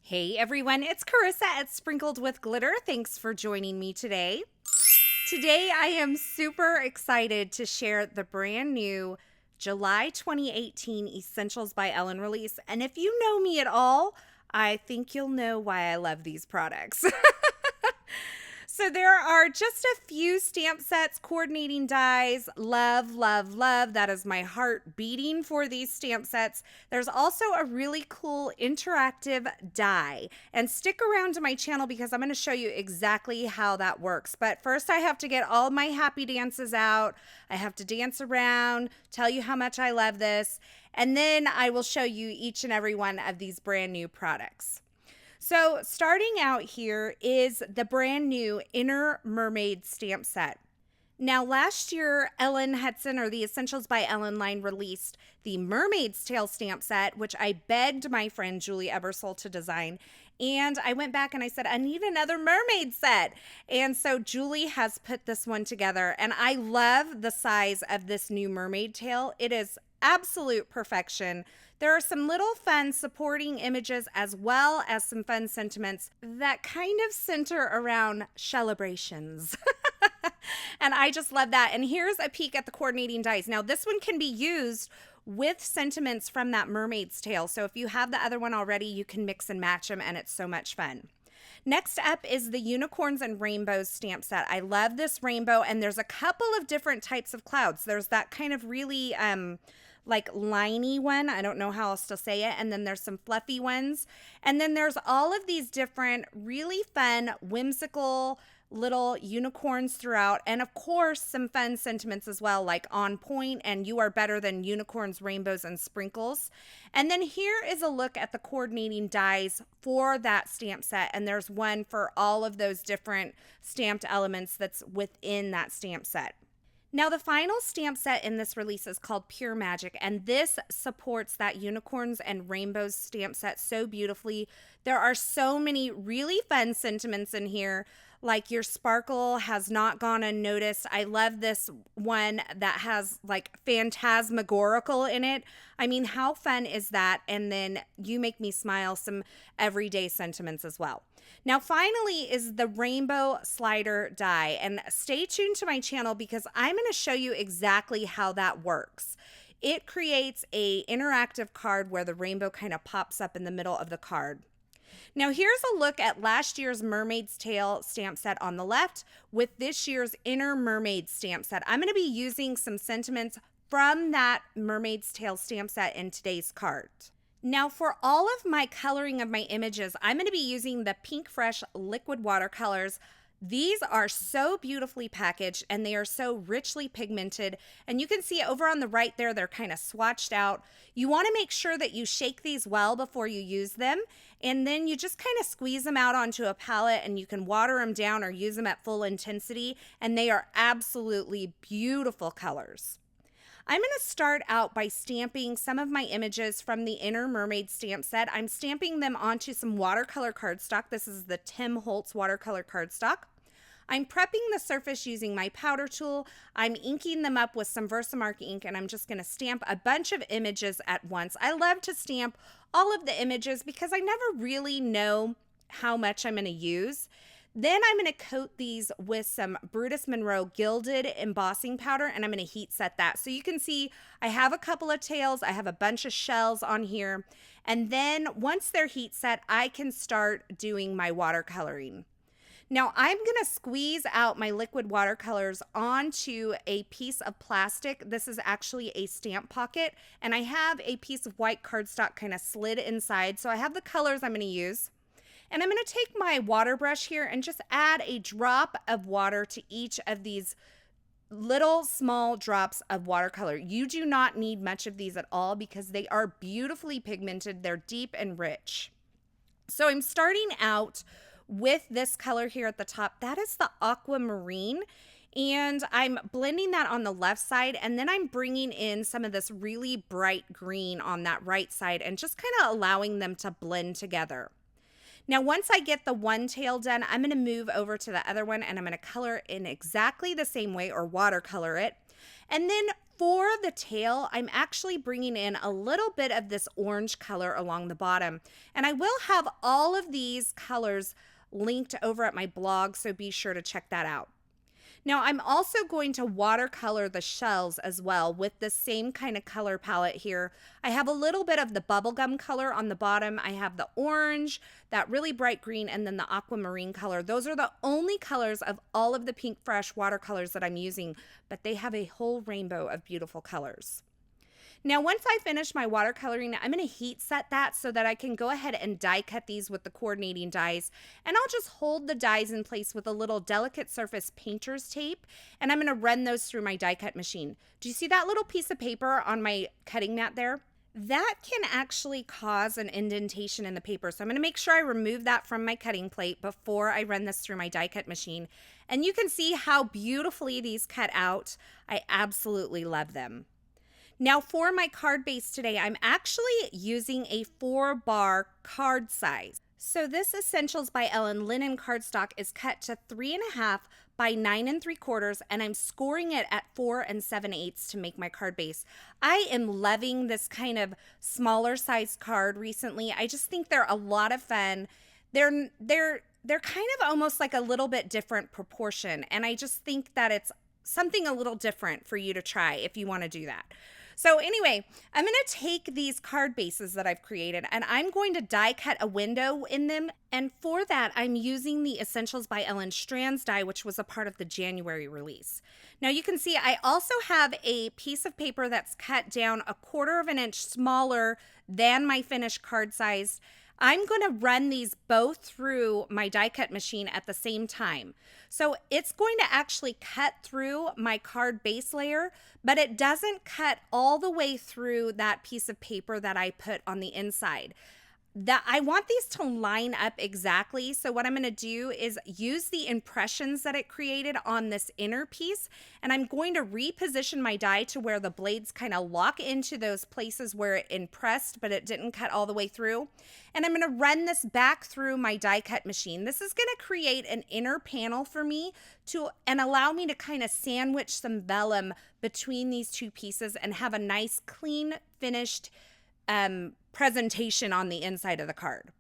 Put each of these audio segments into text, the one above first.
Hey everyone, it's Carissa at Sprinkled with Glitter. Thanks for joining me today. Today I am super excited to share the brand new July 2018 Essentials by Ellen release. And if you know me at all, I think you'll know why I love these products. So there are just a few stamp sets, coordinating dies. Love, love, love. That is my heart beating for these stamp sets. There's also a really cool interactive die. And stick around to my channel because I'm going to show you exactly how that works. But first I have to get all my happy dances out. I have to dance around, tell you how much I love this. And then I will show you each and every one of these brand new products. So starting out here is the brand new Inner Mermaid stamp set. Now last year, Hutson, or the Essentials by Ellen line, released the Mermaid's Tail stamp set, which I begged my friend Julie Ebersole to design. And I went back and I said, I need another mermaid set. And so Julie has put this one together. And I love the size of this new mermaid tail. It is absolute perfection. There are some little fun supporting images as well as some fun sentiments that kind of center around celebrations. And I just love that. And here's a peek at the coordinating dies. Now this one can be used with sentiments from that mermaid's tail. So if you have the other one already, you can mix and match them and it's so much fun. Next up is the Unicorns and Rainbows stamp set. I love this rainbow, and there's a couple of different types of clouds. There's that kind of really like liney one. I don't know how else to say it. And then there's some fluffy ones. And then there's all of these different really fun, whimsical little unicorns throughout. And of course, some fun sentiments as well, like on point and you are better than unicorns, rainbows, and sprinkles. And then here is a look at the coordinating dies for that stamp set. And there's one for all of those different stamped elements that's within that stamp set. Now, the final stamp set in this release is called Pure Magic, and this supports that Unicorns and Rainbows stamp set so beautifully. There are so many really fun sentiments in here, like your sparkle has not gone unnoticed. I love this one that has like phantasmagorical in it. I mean, how fun is that? And then you make me smile, some everyday sentiments as well. Now, finally is the rainbow slider die, and stay tuned to my channel because I'm going to show you exactly how that works. It creates a interactive card where the rainbow kind of pops up in the middle of the card. Now, here's a look at last year's Mermaid's Tail stamp set on the left with this year's Inner Mermaid stamp set. I'm going to be using some sentiments from that Mermaid's Tail stamp set in today's card. Now, for all of my coloring of my images, I'm going to be using the Pinkfresh liquid watercolors. These are so beautifully packaged and they are so richly pigmented. And you can see over on the right there, they're kind of swatched out. You want to make sure that you shake these well before you use them. And then you just kind of squeeze them out onto a palette and you can water them down or use them at full intensity. And they are absolutely beautiful colors. I'm going to start out by stamping some of my images from the Inner Mermaid stamp set. I'm stamping them onto some watercolor cardstock. This is the Tim Holtz watercolor cardstock. I'm prepping the surface using my powder tool. I'm inking them up with some Versamark ink, and I'm just going to stamp a bunch of images at once. I love to stamp all of the images because I never really know how much I'm going to use. Then I'm going to coat these with some Brutus Monroe gilded embossing powder, and I'm going to heat set that. So you can see I have a couple of tails, I have a bunch of shells on here, and then once they're heat set, I can start doing my watercoloring. Now I'm going to squeeze out my liquid watercolors onto a piece of plastic. This is actually a stamp pocket, and I have a piece of white cardstock kind of slid inside. So I have the colors I'm going to use. And I'm going to take my water brush here and just add a drop of water to each of these little small drops of watercolor. You do not need much of these at all because they are beautifully pigmented. They're deep and rich. So I'm starting out with this color here at the top. That is the Aquamarine. And I'm blending that on the left side, and then I'm bringing in some of this really bright green on that right side and just kind of allowing them to blend together. Now, once I get the one tail done, I'm going to move over to the other one and I'm going to color in exactly the same way, or watercolor it. And then for the tail, I'm actually bringing in a little bit of this orange color along the bottom. And I will have all of these colors linked over at my blog, so be sure to check that out. Now, I'm also going to watercolor the shells as well with the same kind of color palette here. I have a little bit of the bubblegum color on the bottom. I have the orange, that really bright green, and then the aquamarine color. Those are the only colors of all of the Pinkfresh watercolors that I'm using, but they have a whole rainbow of beautiful colors. Now, once I finish my watercoloring, I'm going to heat set that so that I can go ahead and die cut these with the coordinating dies. And I'll just hold the dies in place with a little delicate surface painter's tape. And I'm going to run those through my die cut machine. Do you see that little piece of paper on my cutting mat there? That can actually cause an indentation in the paper. So I'm going to make sure I remove that from my cutting plate before I run this through my die cut machine. And you can see how beautifully these cut out. I absolutely love them. Now for my card base today, I'm actually using a 4-bar card size. So this Essentials by Ellen linen cardstock is cut to 3.5 by 9 3/4, and I'm scoring it at 4 7/8 to make my card base. I am loving this kind of smaller size card recently. I just think they're a lot of fun. They're kind of almost like a little bit different proportion, and I just think that it's something a little different for you to try if you want to do that. So anyway, I'm going to take these card bases that I've created and I'm going to die cut a window in them. And for that, I'm using the Essentials by Ellen Strands die, which was a part of the January release. Now you can see I also have a piece of paper that's cut down 1/4 inch smaller than my finished card size. I'm going to run these both through my die cut machine at the same time. So it's going to actually cut through my card base layer, but it doesn't cut all the way through that piece of paper that I put on the inside. I want these to line up exactly. So what I'm going to do is use the impressions that it created on this inner piece, and I'm going to reposition my die to where the blades kind of lock into those places where it impressed, but it didn't cut all the way through. And I'm going to run this back through my die cut machine. This is going to create an inner panel for me and allow me to kind of sandwich some vellum between these two pieces and have a nice, clean, finished presentation on the inside of the card.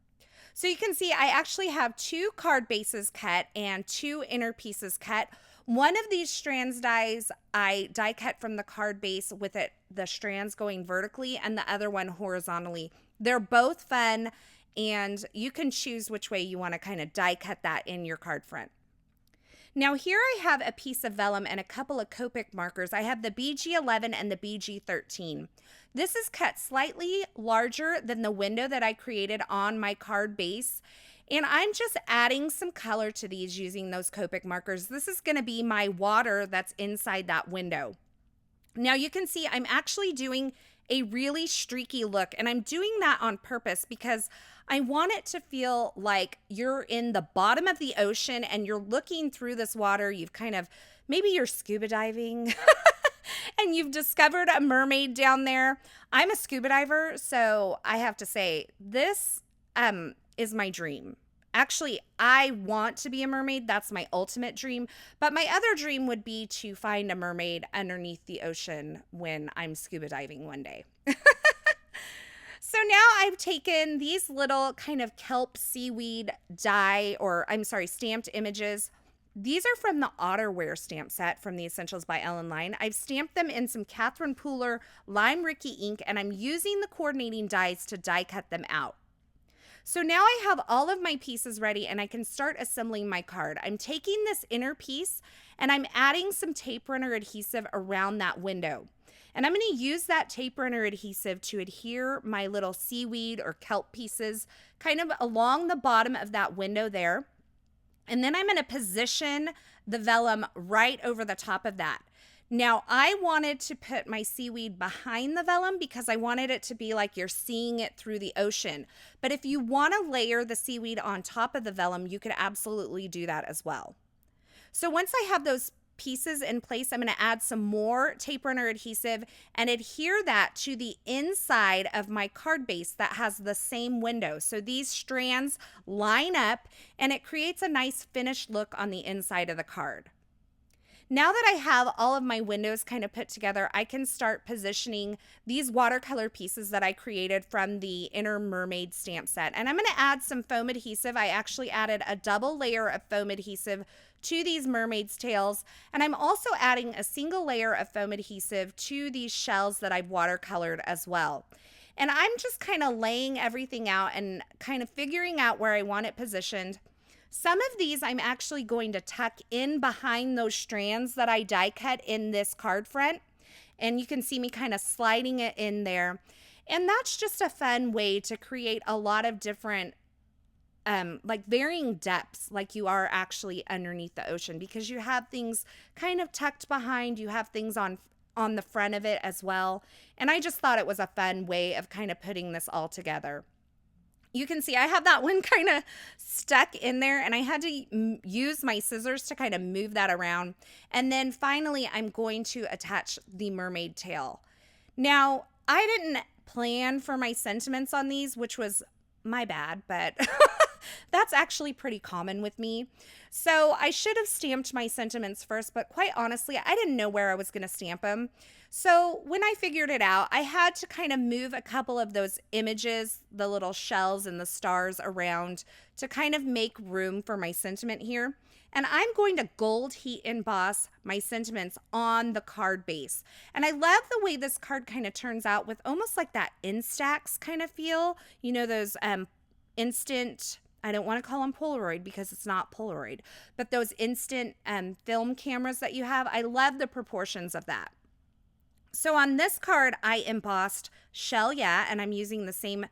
So you can see I actually have 2 card bases cut and 2 inner pieces cut. One of these strands dies I die cut from the card base with the strands going vertically, and the other one horizontally. They're both fun, and you can choose which way you want to kind of die cut that in your card front. Now here I have a piece of vellum and a couple of Copic markers. I have the BG11 and the BG13. This is cut slightly larger than the window that I created on my card base. And I'm just adding some color to these using those Copic markers. This is going to be my water that's inside that window. Now you can see I'm actually doing a really streaky look, and I'm doing that on purpose because I want it to feel like you're in the bottom of the ocean and you're looking through this water. Maybe you're scuba diving and you've discovered a mermaid down there. I'm a scuba diver, so I have to say this is my dream. Actually, I want to be a mermaid. That's my ultimate dream. But my other dream would be to find a mermaid underneath the ocean when I'm scuba diving one day. So now I've taken these little kind of kelp seaweed stamped images. These are from the Otter Ware stamp set from the Essentials by Ellen line. I've stamped them in some Catherine Pooler Lime Ricky ink, and I'm using the coordinating dies to die cut them out. So now I have all of my pieces ready and I can start assembling my card. I'm taking this inner piece and I'm adding some tape runner adhesive around that window. And I'm going to use that tape runner adhesive to adhere my little seaweed or kelp pieces kind of along the bottom of that window there. And then I'm going to position the vellum right over the top of that. Now, I wanted to put my seaweed behind the vellum because I wanted it to be like you're seeing it through the ocean. But if you want to layer the seaweed on top of the vellum, you could absolutely do that as well. So once I have those pieces in place, I'm going to add some more tape runner adhesive and adhere that to the inside of my card base that has the same window. So these strands line up and it creates a nice finished look on the inside of the card. Now that I have all of my windows kind of put together, I can start positioning these watercolor pieces that I created from the Inner Mermaid stamp set. And I'm going to add some foam adhesive. I actually added a double layer of foam adhesive to these mermaid's tails. And I'm also adding a single layer of foam adhesive to these shells that I've watercolored as well. And I'm just kind of laying everything out and kind of figuring out where I want it positioned. Some of these I'm actually going to tuck in behind those strands that I die cut in this card front. And you can see me kind of sliding it in there. And that's just a fun way to create a lot of different like varying depths, like you are actually underneath the ocean, because you have things kind of tucked behind, you have things on the front of it as well. And I just thought it was a fun way of kind of putting this all together. You can see I have that one kind of stuck in there, and I had to use my scissors to kind of move that around. And then finally, I'm going to attach the mermaid tail. Now, I didn't plan for my sentiments on these, which was my bad, but that's actually pretty common with me. So I should have stamped my sentiments first, but quite honestly, I didn't know where I was going to stamp them. So when I figured it out, I had to kind of move a couple of those images, the little shells and the stars around to kind of make room for my sentiment here. And I'm going to gold heat emboss my sentiments on the card base. And I love the way this card kind of turns out with almost like that Instax kind of feel. You know, those instant, I don't want to call them Polaroid because it's not Polaroid, but those instant film cameras that you have. I love the proportions of that. So on this card, I embossed Shell Yeah, and I'm using the same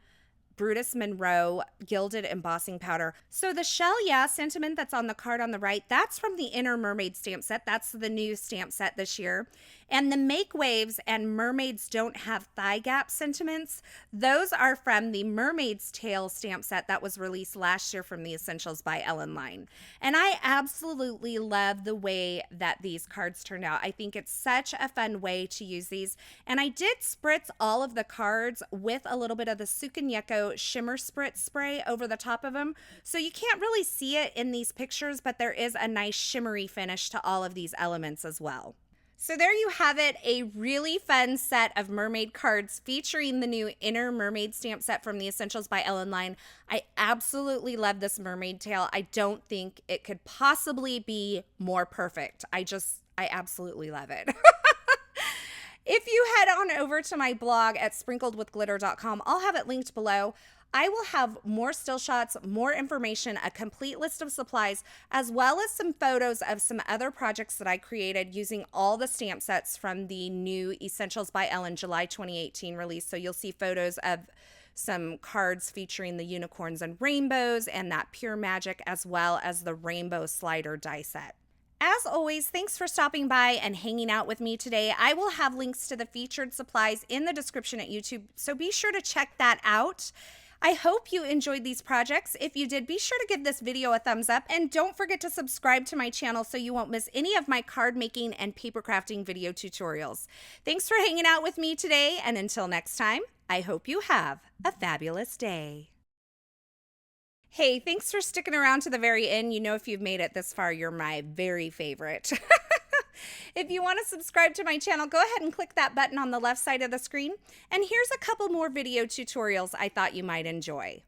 Brutus Monroe gilded embossing powder. So the Shell Yeah sentiment that's on the card on the right, that's from the Inner Mermaid stamp set. That's the new stamp set this year. And the Make Waves and Mermaids Don't Have Thigh Gap sentiments, those are from the Mermaid's Tail stamp set that was released last year from the Essentials by Ellen line. And I absolutely love the way that these cards turned out. I think it's such a fun way to use these. And I did spritz all of the cards with a little bit of the Sukanyeko Shimmer Spritz spray over the top of them. So you can't really see it in these pictures, but there is a nice shimmery finish to all of these elements as well. So there you have it, a really fun set of mermaid cards featuring the new Inner Mermaid stamp set from the Essentials by Ellen line. I absolutely love this mermaid tail. I don't think it could possibly be more perfect. I absolutely love it. If you head on over to my blog at sprinkledwithglitter.com, I'll have it linked below. I will have more still shots, more information, a complete list of supplies, as well as some photos of some other projects that I created using all the stamp sets from the new Essentials by Ellen July 2018 release. So you'll see photos of some cards featuring the unicorns and rainbows and that pure magic, as well as the rainbow slider die set. As always, thanks for stopping by and hanging out with me today. I will have links to the featured supplies in the description at YouTube, so be sure to check that out. I hope you enjoyed these projects. If you did, be sure to give this video a thumbs up, and don't forget to subscribe to my channel so you won't miss any of my card making and paper crafting video tutorials. Thanks for hanging out with me today, and until next time, I hope you have a fabulous day. Hey, thanks for sticking around to the very end. You know, if you've made it this far, you're my very favorite. If you want to subscribe to my channel, go ahead and click that button on the left side of the screen. And here's a couple more video tutorials I thought you might enjoy.